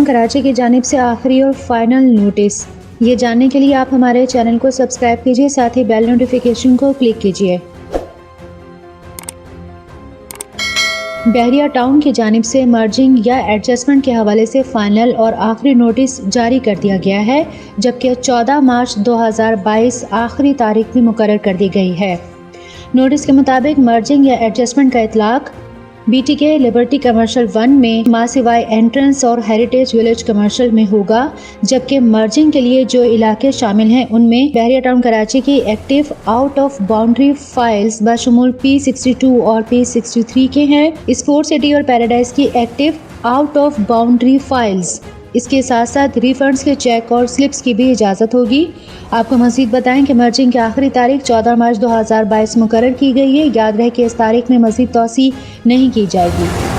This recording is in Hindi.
कराची की जानिब से आखिरी और फाइनल नोटिस। ये जानने के लिए आप हमारे चैनल को सब्सक्राइब कीजिए, साथ ही बेल नोटिफिकेशन को क्लिक कीजिए। बहरिया टाउन की जानिब से मर्जिंग या एडजस्टमेंट के हवाले से फाइनल और आखिरी नोटिस जारी कर दिया गया है, जबकि 14 मार्च 2022 आखिरी तारीख भी मुकर्रर कर दी गई है। नोटिस के मुताबिक मर्जिंग या एडजस्टमेंट का इतलाक BTK लिबर्टी कमर्शियल 1 में मासिवाई एंट्रेंस और हेरिटेज विलेज कमर्शियल में होगा, जबकि मर्जिंग के लिए जो इलाके शामिल हैं उनमें बहरिया टाउन कराची की active out of boundary files बशमूल P62 और P63 के हैं। स्पोर्ट सिटी और पैराडाइज की active out of boundary files. इसके साथ साथ रिफंड्स के चेक और स्लिप्स की भी इजाज़त होगी। आपको मज़ीद बताएं कि मर्जिंग की आखिरी तारीख 14 मार्च 2022 मुकर्रर की गई है। याद रहे कि इस तारीख में मज़ीद तौसी नहीं की जाएगी।